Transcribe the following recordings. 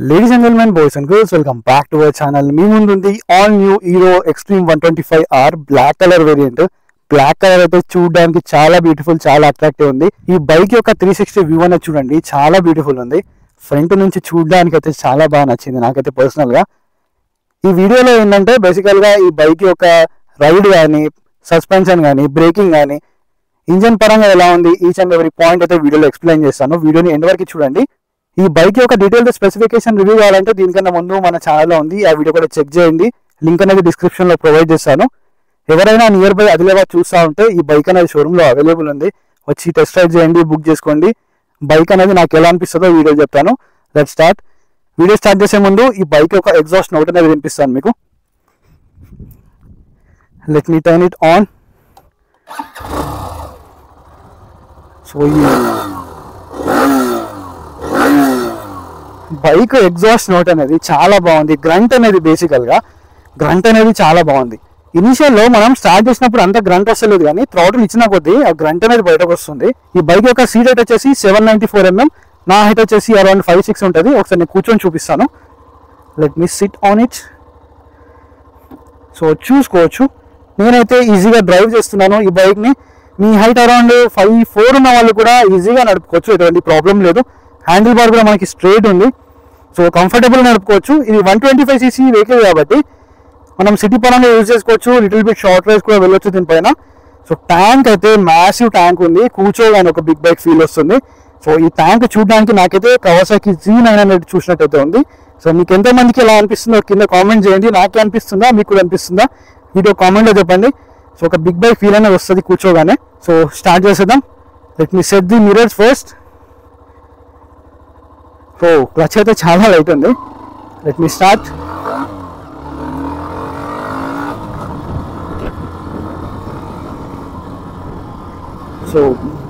Ladies and gentlemen, boys and girls, welcome back to our channel. మీ ముందు ఉంది all new Hero Xtreme 125R black colour variant. Black colour అయితే చూడడానికి చాలా beautiful, చాలా attractive ఉంది. ఈ బైక్ యొక్క 360 వ్యూ అనేది చూడండి, చాలా బ్యూటిఫుల్ ఉంది. ఫ్రంట్ నుంచి చూడడానికి అయితే చాలా బాగా నచ్చింది నాకైతే పర్సనల్ గా. ఈ వీడియోలో ఏంటంటే బేసికల్ గా ఈ బైక్ యొక్క రైడ్ కానీ, సస్పెన్షన్ కానీ, బ్రేకింగ్ కానీ, ఇంజన్ పరంగా ఎలా ఉంది, ఈచ్ అండ్ ఎవరీ పాయింట్ అయితే వీడియోలో ఎక్స్ప్లెయిన్ చేస్తాను. వీడియోని ఎండ్ వరకు చూడండి. ఈ బైక్ యొక్క డీటెయిల్ స్పెసిఫికేషన్ రివ్యూ కావాలంటే దీనికన్నా ముందు మన ఛానల్లో ఉంది, ఆ వీడియో కూడా చెక్ చేయండి. లింక్ అనేది డిస్క్రిప్షన్ లో ప్రొవైడ్ చేస్తాను. ఎవరైనా నియర్ బై ఆదిలాబాద్ చూస్తూ ఉంటే ఈ బైక్ అనేది షోరూమ్ లో అవైలబుల్ ఉంది, వచ్చి టెస్ట్ రైడ్ చేయండి, బుక్ చేసుకోండి. బైక్ అనేది నాకు ఎలా అనిపిస్తుందో వీడియో చెప్తాను. Let's start. వీడియో స్టార్ట్ చేసే ముందు ఈ బైక్ యొక్క ఎగ్జాస్ట్ నోట్ అనేది వినిపిస్తాను మీకు. Let me turn it on. So bike exhaust note అనేది చాలా బాగుంది. గ్రంట్ అనేది బేసికల్ గా గ్రంట్ అనేది చాలా బాగుంది. ఇనిషియల్ లో మనం స్టార్ట్ చేసినప్పుడు అంత గ్రంట్ వస్తలేదు, కానీ థ్రాటిల్ ఇచ్చిన కొద్దీ ఆ గ్రంట్ అనేది బయటకు వస్తుంది. ఈ బైక్ యొక్క సీట్ హైట్ వచ్చేసి 794 mm, నా హైట్ వచ్చేసి అరౌండ్ 5'6" ఉంటుంది. ఒకసారి నేను కూర్చొని చూపిస్తాను. Let me SIT on it. So చూసుకోవచ్చు, నేనైతే ఈజీగా డ్రైవ్ చేస్తున్నాను ఈ బైక్ ని. మీ హైట్ అరౌండ్ 5'4" ఉన్న వాళ్ళు కూడా ఈజీగా నడుపుకోవచ్చు, ఎటువంటి ప్రాబ్లం లేదు. హ్యాండిల్ బార్ కూడా మనకి స్ట్రైట్ ఉంది, సో కంఫర్టబుల్ నడుపుకోవచ్చు. ఇది 125cc వెహికల్ కాబట్టి మనం సిటీ పరంగా యూజ్ చేసుకోవచ్చు, లిటిల్ బిట్ షార్ట్ రైడ్స్ కూడా వెళ్ళొచ్చు దీనిపైన. సో ట్యాంక్ అయితే మ్యాసివ్ ట్యాంక్ ఉంది, కూర్చోగానే ఒక బిగ్ బైక్ ఫీల్ వస్తుంది. సో ఈ ట్యాంక్ చూడడానికి నాకైతే కవాసాకి Z900 చూసినట్టయితే ఉంది. సో మీకు ఎంతమందికి ఎలా అనిపిస్తుందో కింద కామెంట్ చేయండి. నాకే అనిపిస్తుందా, మీకు కూడా అనిపిస్తుందా, వీడియో కామెంట్లో చెప్పండి. సో ఒక బిగ్ బైక్ ఫీల్ అనేది వస్తుంది కూర్చోగానే. సో స్టార్ట్ చేసేద్దాం. Let me set the mirrors first. So clutch అయితే చాలా లైట్ ఉంది. Let me start. So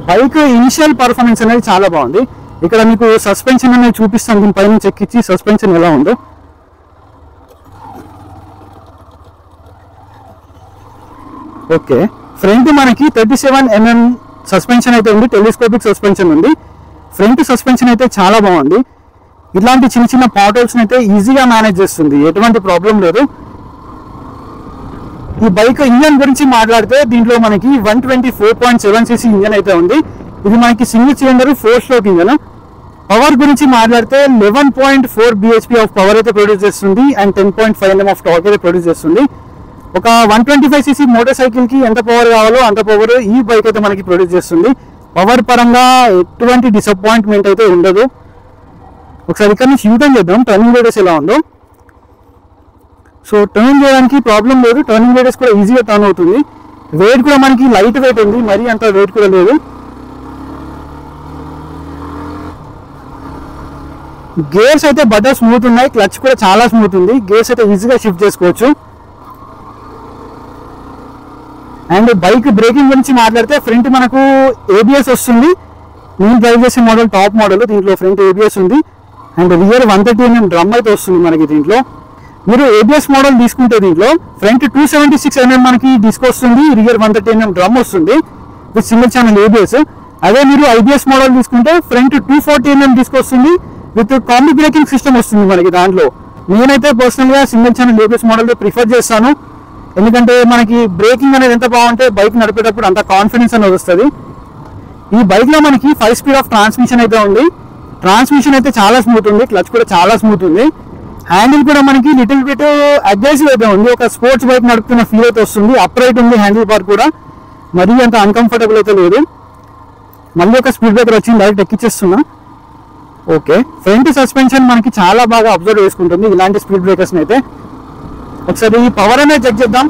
bike initial performance అనేది చాలా బాగుంది. ఇక్కడ మీకు సస్పెన్షన్ అనేది చూపిస్తాను, దీని పైన చెక్కిచ్చి సస్పెన్షన్ ఎలా ఉందో. ఓకే, ఫ్రంట్ మనకి 37 mm సస్పెన్షన్ అయితే ఉంది, టెలిస్కోపిక్ సస్పెన్షన్ ఉంది. ఫ్రంట్ సస్పెన్షన్ అయితే చాలా బాగుంది. ఇలాంటి చిన్న చిన్న పాటోల్స్ అయితే ఈజీగా మేనేజ్ చేస్తుంది, ఎటువంటి ప్రాబ్లం లేదు. ఈ బైక్ ఇంజన్ గురించి మాట్లాడితే దీంట్లో మనకి 124.7cc ఇంజన్ అయితే ఉంది. ఇది మనకి single cylinder 4-stroke engine. Power గురించి మాట్లాడితే 11.4 bhp ఆఫ్ పవర్ అయితే ప్రొడ్యూస్ చేస్తుంది అండ్ 10.5 Nm ఆఫ్ టార్క్ అయితే ప్రొడ్యూస్ చేస్తుంది. ఒక 125cc మోటార్ సైకిల్ కి ఎంత పవర్ కావాలో అంత పవర్ ఈ బైక్ అయితే మనకి ప్రొడ్యూస్ చేస్తుంది. పవర్ పరంగా ఎటువంటి డిసప్పాయింట్మెంట్ అయితే ఉండదు. ఒకసారి ఇక్కడ నుంచి యూటర్న్ చేద్దాం, టర్నింగ్ రేడియస్ ఎలా ఉందో. సో టర్న్ చేయడానికి ప్రాబ్లం లేదు, టర్నింగ్ రేడియస్ కూడా ఈజీగా టర్న్ అవుతుంది. వెయిట్ కూడా మనకి లైట్ వెయిట్ ఉంది, మరీ అంత వెయిట్ కూడా లేదు. గేర్స్ అయితే బటర్ స్మూత్ ఉన్నాయి, క్లచ్ కూడా చాలా స్మూత్ ఉంది. గేర్స్ అయితే ఈజీగా షిఫ్ట్ చేసుకోవచ్చు. అండ్ బైక్ బ్రేకింగ్ గురించి మాట్లాడితే ఫ్రంట్ మనకు ABS వస్తుంది. నేను డ్రైవ్ చేసే మోడల్ టాప్ మోడల్, దీంట్లో ఫ్రంట్ ABS ఉంది. అండ్ రియర్ 130 mm డ్రమ్ అయితే వస్తుంది మనకి దీంట్లో. మీరు ABS మోడల్ తీసుకుంటే దీంట్లో ఫ్రంట్ 276 mm మనకి డిస్క్ వస్తుంది, రియర్ 130 mm డ్రమ్ వస్తుంది విత్ సింగిల్ ఛానల్ ABS. అదే మీరు IBS మోడల్ తీసుకుంటే ఫ్రంట్ 240 mm డిస్క్ వస్తుంది విత్ కాంబి బ్రేకింగ్ సిస్టమ్ వస్తుంది మనకి దాంట్లో. నేనైతే పర్సనల్గా single channel ABS model prefer చేస్తాను, ఎందుకంటే మనకి బ్రేకింగ్ అనేది ఎంత బాగుంటే బైక్ నడిపేటప్పుడు అంత కాన్ఫిడెన్స్ అనేది వస్తుంది. ఈ బైక్ లో మనకి 5 స్పీడ్ ఆఫ్ ట్రాన్స్మిషన్ అయితే ఉంది. ట్రాన్స్మిషన్ అయితే చాలా స్మూత్ ఉంది, క్లచ్ కూడా చాలా స్మూత్ ఉంది. హ్యాండిల్ కూడా మనకి లిటిల్ బిట్ అగ్రెసివ్ అయితే ఉంది, ఒక స్పోర్ట్స్ బైక్ నడుపుతున్న ఫీల్ అయితే వస్తుంది. అప్రైట్ ఉంది హ్యాండిల్ బార్ కూడా, మరీ అంత అన్కంఫర్టబుల్ అయితే లేదు. మళ్ళీ ఒక స్పీడ్ బ్రేకర్ వచ్చింది, డైరెక్ట్ ఎక్కిచ్చేస్తున్నా. ఓకే, ఫ్రంట్ సస్పెన్షన్ మనకి చాలా బాగా అబ్జర్వ్ చేసుకుంటుంది ఇలాంటి స్పీడ్ బ్రేకర్స్ అయితే. ఒకసారి ఈ పవర్ అనేది చెక్ చేద్దాం.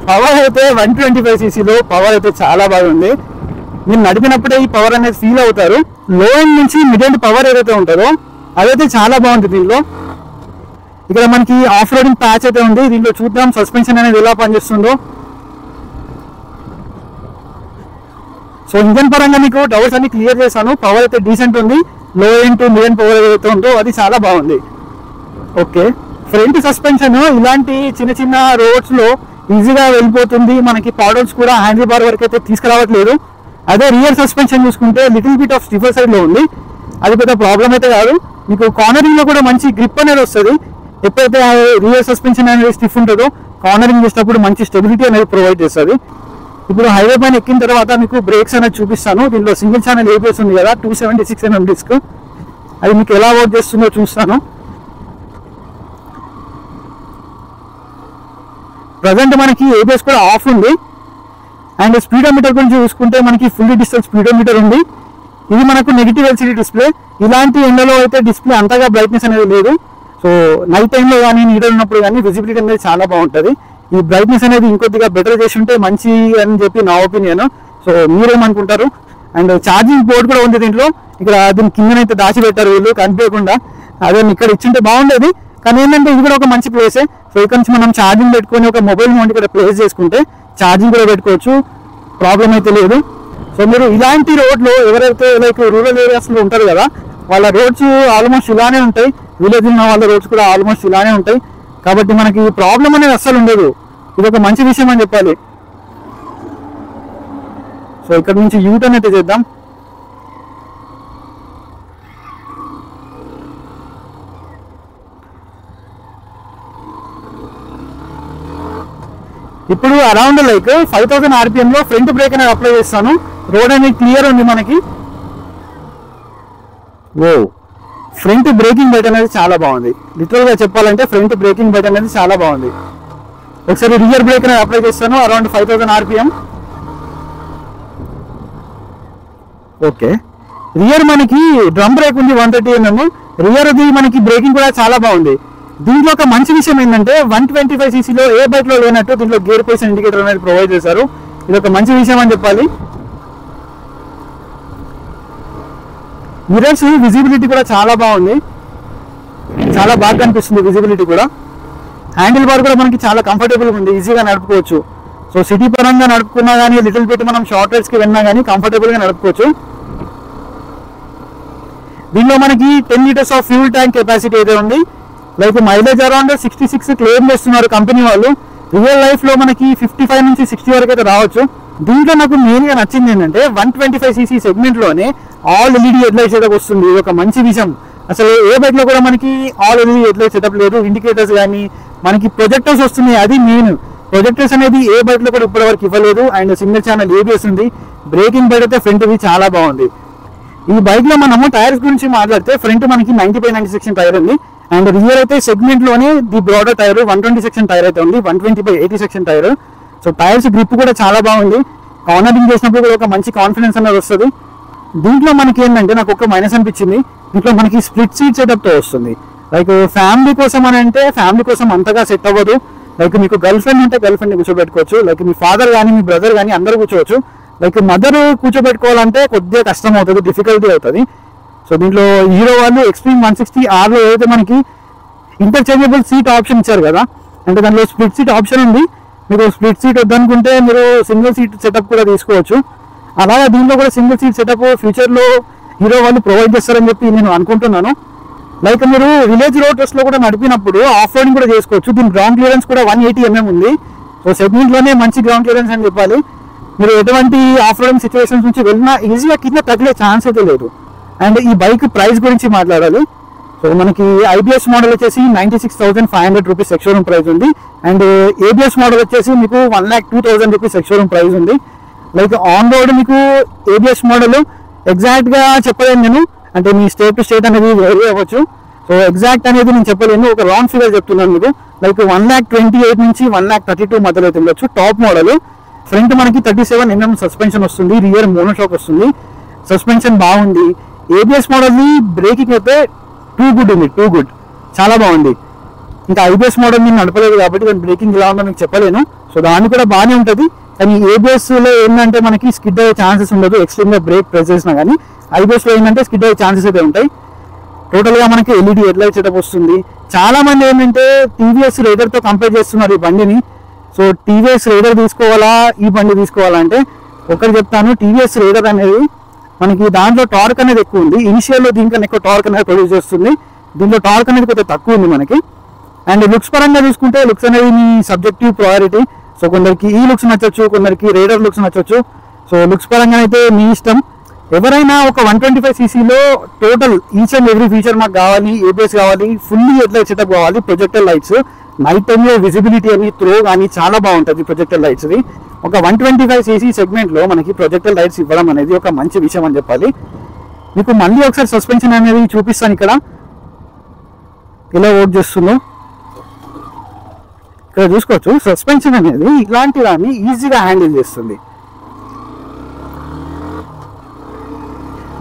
పవర్ అయితే 125cc పవర్ అయితే చాలా బాగుంది. మీరు నడిపినప్పుడే ఈ పవర్ అనేది ఫీల్ అవుతారు. లో ఎండ్ నుంచి మిడ్ ఎండ్ పవర్ ఏదైతే ఉంటుందో అదైతే చాలా బాగుంటుంది దీనిలో. ఇక్కడ మనకి ఆఫ్ రోడింగ్ ప్యాచ్ అయితే ఉంది, దీంట్లో చూద్దాం సస్పెన్షన్ అనేది ఎలా పనిచేస్తుందో. సో ఇంజన్ పరంగా మీకు డౌట్స్ అన్ని క్లియర్ చేశాను. పవర్ అయితే డీసెంట్ ఉంది, లో end to mid end power ఏదైతే ఉందో అది చాలా బాగుంది. ఓకే, ఫ్రంట్ సస్పెన్షన్ ఇలాంటి చిన్న చిన్న రోడ్స్ లో ఈజీగా వెళ్ళిపోతుంది, మనకి పాడల్స్ కూడా హ్యాండిల్ బార్ వరకు అయితే తీసుకురావట్లేదు. అదే రియర్ సస్పెన్షన్ చూసుకుంటే little bit of stiffer side లో ఉంది, అది పెద్ద ప్రాబ్లం అయితే కాదు. మీకు కార్నరింగ్ లో కూడా మంచి గ్రిప్ అనేది వస్తుంది. ఎప్పుడైతే రియర్ సస్పెన్షన్ అనేది స్టిఫ్ ఉంటుందో కార్నరింగ్ చేసేటప్పుడు మంచి స్టెబిలిటీ అనేది ప్రొవైడ్ చేస్తుంది. ఇప్పుడు హైవే పైన ఎక్కిన తర్వాత మీకు బ్రేక్స్ అనేది చూపిస్తాను. దీనిలో సింగిల్ ఛానల్ ఏబిఎస్ ఉంది కదా, 276mm డిస్క్, అది మీకు ఎలా వర్క్ చేస్తుందో చూస్తాను. ప్రజెంట్ మనకి ఏబిఎస్ కూడా ఆఫ్ ఉంది. అండ్ స్పీడోమీటర్ గురించి చూసుకుంటే మనకి ఫుల్లీ డిజిటల్ స్పీడోమీటర్ ఉంది. ఇది మనకు నెగిటివ్ ఎల్సిడి డిస్ప్లే. ఇలాంటి ఎండలో అయితే డిస్ప్లే అంతగా బ్రైట్నెస్ అనేది లేదు. సో నైట్ టైంలో కానీ నీడ ఉన్నప్పుడు కానీ విజిబిలిటీ అనేది చాలా బాగుంటుంది. ఈ బ్రైట్నెస్ అనేది ఇంకొద్దిగా బెటర్ చేసి ఉంటే మంచి అని చెప్పి నా ఒపీనియన్. సో మీరేమనుకుంటారు? అండ్ ఛార్జింగ్ పోర్ట్ కూడా ఉంది దీంట్లో. ఇక్కడ దీని కిందనైతే దాచిపెట్టారు వీళ్ళు కనిపించకుండా, అదే ఇక్కడ ఇచ్చింటే బాగుండేది. కానీ ఏంటంటే ఇది కూడా ఒక మంచి ప్లేసే. సో ఇక్కడ నుంచి మనం ఛార్జింగ్ పెట్టుకొని ఒక మొబైల్ మౌంట్ ఇక్కడ ప్లేస్ చేసుకుంటే ఛార్జింగ్ కూడా పెట్టుకోవచ్చు, ప్రాబ్లం అయితే లేదు. సో మీరు ఇలాంటి రోడ్లో ఎవరైతే లైక్ రూరల్ ఏరియాస్లో ఉంటారు కదా, వాళ్ళ రోడ్స్ ఆల్మోస్ట్ ఇలానే ఉంటాయి. విలేజ్ ఉన్న వాళ్ళ రోడ్స్ కూడా ఆల్మోస్ట్ ఇలానే ఉంటాయి. కాబట్టి మనకి ప్రాబ్లం అనేది అస్సలు ఉండదు. ఇది ఒక మంచి విషయం అని చెప్పాలి. సో ఇక్కడ నుంచి యూటర్న్ అయితే చేద్దాం. ఇప్పుడు అరౌండ్ లైక్ 5000 RPM లో ఫ్రంట్ బ్రేక్ అనేది అప్లై చేస్తాను. రోడ్ అనేది క్లియర్ ఉంది మనకి. ఓ ఫ్రంట్ బ్రేకింగ్ బైట్ అనేది చాలా బాగుంది. లిటరల్ గా చెప్పాలంటే ఫ్రంట్ బ్రేకింగ్ బైట్ అనేది చాలా బాగుంది. ఒకసారి రియర్ బ్రేక్ అనేది అప్లై చేస్తాను అరౌండ్ 5000 RPM. ఓకే, రియర్ మనకి డ్రమ్ బ్రేక్ ఉంది 130mm. రియర్ అది మనకి బ్రేకింగ్ కూడా చాలా బాగుంది. దీంట్లో ఒక మంచి విషయం ఏంటంటే 125cc లో ఏ బైక్ లో లేనట్టు దీంట్లో గేర్ పొజిషన్ ఇండికేటర్ అనేది ప్రొవైడ్ చేశారు. ఇది ఒక మంచి విషయం అని చెప్పాలి. మిర్రర్స్ విజిబిలిటీ కూడా చాలా బాగుంది, చాలా బాగా కనిపిస్తుంది విజిబిలిటీ కూడా. హ్యాండిల్ బార్ కూడా మనకి చాలా కంఫర్టబుల్ ఉంది, ఈజీగా నడుపుకోవచ్చు. సో సిటీ పరంగా నడుపుకున్నా కానీ లిటిల్ బిట్ మనం షార్ట్ రైడ్స్ కి వెళ్ళినా కానీ కంఫర్టబుల్ గా నడుపుకోవచ్చు. దీనిలో మనకి 10 litres of fuel tank capacity అయితే ఉంది. లైక్ మైలేజ్ అరౌండ్ 66 క్లెయిమ్ చేస్తున్నారు కంపెనీ వాళ్ళు. రియల్ లైఫ్ లో మనకి 55 నుంచి 60 వరకు అయితే రావచ్చు. దీంట్లో నాకు మెయిన్ గా నచ్చింది ఏంటంటే 125cc సెగ్మెంట్ లోనే all LED head light setup వస్తుంది. ఇది ఒక మంచి విషయం. అసలు ఏ బైక్ లో కూడా మనకి all LED head light setup లేదు. ఇండికేటర్స్ కానీ మనకి ప్రొజెక్టర్స్ వస్తున్నాయి, అది మెయిన్. ప్రొజెక్టర్స్ అనేది ఏ బైక్ లో కూడా ఇప్పటి వరకు ఇవ్వలేదు. అండ్ సింగిల్ ఛానల్ ఏబిఎస్ ఉంది. బ్రేకింగ్ బైట్ అయితే ఫ్రంట్ ఇది చాలా బాగుంది. ఈ బైక్ లో మనము టైర్స్ గురించి మాట్లాడితే ఫ్రంట్ మనకి 90/90 సెక్షన్ టైర్ ఉంది. అండ్ రియర్ అయితే సెగ్మెంట్ లోనే the broader tyre 120 section tyre అయితే ఉంది, 120/80 section tyre. So tyres grip కూడా చాలా బాగుంది. కార్నరింగ్ చేసినప్పుడు కూడా ఒక మంచి కాన్ఫిడెన్స్ అనేది వస్తుంది. దీంట్లో మనకి ఏంటంటే నాకు ఒక మైనస్ అనిపించింది, దీంట్లో మనకి స్ప్లిట్ సీట్ సెటప్ తో వస్తుంది. లైక్ ఫ్యామిలీ కోసం అని అంటే ఫ్యామిలీ కోసం అంతగా సెట్ అవ్వదు. లైక్ మీకు గర్ల్ ఫ్రెండ్ అంటే గర్ల్ ఫ్రెండ్ కూర్చోబెట్టుకోవచ్చు, లైక్ మీ ఫాదర్ కానీ మీ బ్రదర్ కానీ అందరూ కూర్చోవచ్చు. లైక్ మదర్ కూర్చోబెట్టుకోవాలంటే కొద్దిగా కష్టం అవుతుంది, డిఫికల్టీ అవుతుంది. సో దీంట్లో హీరో వాళ్ళు ఎక్స్ట్రీమ్ 160R లో ఏదైతే మనకి ఇంటర్చేంజబుల్ సీట్ ఆప్షన్ ఇచ్చారు కదా, అంటే దానిలో స్ప్లిట్ సీట్ ఆప్షన్ ఉంది. మీరు స్ప్లిట్ సీట్ వద్దనుకుంటే మీరు సింగిల్ సీట్ సెటప్ కూడా తీసుకోవచ్చు. అలాగే దీంట్లో కూడా సింగిల్ సీట్ సెటప్ ఫ్యూచర్లో హీరో వాళ్ళు ప్రొవైడ్ చేస్తారని చెప్పి నేను అనుకుంటున్నాను. లైక్ మీరు విలేజ్ రోడ్స్ లో కూడా నడిపినప్పుడు ఆఫ్ రోడింగ్ కూడా చేసుకోవచ్చు. దీని గ్రౌండ్ క్లియరెన్స్ కూడా 180mm ఉంది. సో సెగ్మెంట్ లోనే మంచి గ్రౌండ్ క్లియరెన్స్ అని చెప్పాలి. మీరు ఎటువంటి ఆఫ్ రోడింగ్ సిచ్యువేషన్స్ నుంచి వెళ్ళినా ఈజీగా కింద తగిలే ఛాన్స్ అయితే లేదు. అండ్ ఈ బైక్ ప్రైస్ గురించి మాట్లాడాలి. సో మనకి ఐబిఎస్ మోడల్ వచ్చేసి 96,500 రూపీస్ ఎక్స్షోరూమ్ ప్రైస్ ఉంది. అండ్ ఏబిఎస్ మోడల్ వచ్చేసి మీకు 1,02,000 రూపీస్ ఎక్స్షోరూమ్ ప్రైస్ ఉంది. లైక్ ఆన్ రోడ్ మీకు ఏబిఎస్ మోడల్ ఎగ్జాక్ట్ గా చెప్పలేను నేను, అంటే మీ స్టేట్ టు స్టేట్ అనేది వేరీ అవ్వచ్చు. సో ఎగ్జాక్ట్ అనేది నేను చెప్పలేను, ఒక రౌండ్ ఫిగర్ చెప్తున్నాను మీకు. లైక్ 1,28,000 నుంచి 1,32,000 మధ్యలో అయితే ఉండొచ్చు. Top model. ఫ్రంట్ మనకి 37mm సస్పెన్షన్ వస్తుంది, రియర్ మోనోషాక్ వస్తుంది. సస్పెన్షన్ బాగుంది. ఏబిఎస్ మోడల్ బ్రేకింగ్ అయితే టూ గుడ్, చాలా బాగుంది. ఇంకా ఐబిఎస్ మోడల్ నేను నడపలేదు కాబట్టి దాని బ్రేకింగ్ ఎలా ఉందో మీకు చెప్పలేను. సో దాన్ని కూడా బాగానే ఉంటుంది. కానీ ఏబిఎస్ లో ఏంటంటే మనకి స్కిడ్ అయ్యే ఛాన్సెస్ ఉండదు, ఎక్స్ట్రీమ్ గా బ్రేక్ ప్రెస్ చేసినా కానీ. ఐబిఎస్ లో ఏంటంటే స్కిడ్ అయ్యే ఛాన్సెస్ అయితే ఉంటాయి. టోటల్ గా మనకి ఎల్ఈడి హెడ్ లైట్ సెటప్ వస్తుంది. చాలా మంది ఏంటంటే టీవీఎస్ రైడర్ తో కంపేర్ చేస్తున్నారు ఈ బండిని. సో టీవీఎస్ రైడర్ తీసుకోవాలా ఈ బండి తీసుకోవాలా అంటే ఒకటి చెప్తాను, టీవీఎస్ రైడర్ అనేది మనకి దాంట్లో టార్క్ అనేది ఎక్కువ ఉంది. ఇనిషియల్లో దీనికన్నా ఎక్కువ టార్క్ అనేది ప్రొడ్యూస్ చేస్తుంది. దీంట్లో టార్క్ అనేది కొంచెం తక్కువ ఉంది మనకి. అండ్ లుక్స్ పరంగా చూసుకుంటే లుక్స్ అనేది మీ సబ్జెక్టివ్ ప్రయారిటీ. సో కొందరికి ఈ లుక్స్ నచ్చొచ్చు, కొందరికి రేడర్ లుక్స్ నచ్చొచ్చు. సో లుక్స్ పరంగా అయితే మీ ఇష్టం. ఎవరైనా ఒక 125cc total each and every feature మాకు కావాలి, ABS కావాలి, ఫుల్లీ హెడ్లైట్ సెటప్ కావాలి, ప్రొజెక్టర్ లైట్స్, నైట్ టైంలో విజిబిలిటీ అని త్రో కానీ చాలా బాగుంటుంది ప్రొజెక్టర్ లైట్స్ది. ఒక 125cc సెగ్మెంట్లో మనకి ప్రొజెక్టర్ లైట్స్ ఇవ్వడం అనేది ఒక మంచి విషయం అని చెప్పాలి. మీకు మళ్ళీ ఒకసారి సస్పెన్షన్ అనేది చూపిస్తాను. ఇక్కడ ఇలా వర్క్ చేస్తుందో ఇక్కడ చూసుకోవచ్చు. సస్పెన్షన్ అనేది ఇలాంటి దాన్ని ఈజీగా హ్యాండిల్ చేస్తుంది.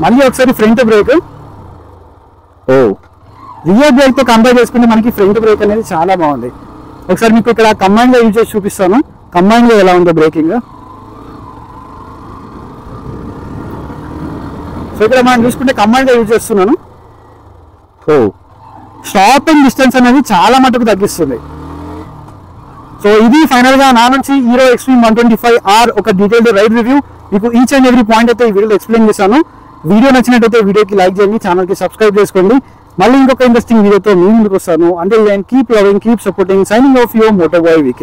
మళ్ళీ ఒకసారి ఫ్రంట్ బ్రేక్, రియర్ బ్రేక్ తో కంపేర్ చేసుకుంటే మనకి ఫ్రంట్ బ్రేక్ అనేది చాలా బాగుంది. ఒకసారి మీకు ఇక్కడ కంబైన్ గా యూజ్ చేసి చూపిస్తాను, కంబైన్ లో ఎలా ఉందో బ్రేకింగ్. సో ఇక్కడ మనం చూసుకుంటే కంబైన్ గా యూజ్ చేస్తున్నాను. స్టాప్ అండ్ డిస్టెన్స్ అనేది చాలా మటుకు తగ్గిస్తుంది. సో ఇది ఫైనల్ గా నా నుంచి హీరో ఎక్స్ట్రీమ్ 125R ఒక డీటెయిల్డ్ రైడ్ రివ్యూ. మీకు ఈచ్ అండ్ ఎవ్రీ పాయింట్ అయితే ఈ వీడియోలో ఎక్స్ప్లెయిన్ చేశాను. వీడియో నచ్చినట్టయితే వీడియోకి లైక్ చేయండి, ఛానల్కి సబ్స్క్రైబ్ చేసుకోండి. మళ్ళీ ఇంకొక ఇంట్రెస్టింగ్ వీడియోతో మీ ముందుకు వస్తాను. Until then keep loving, keep supporting. Signing off your motor boy VK.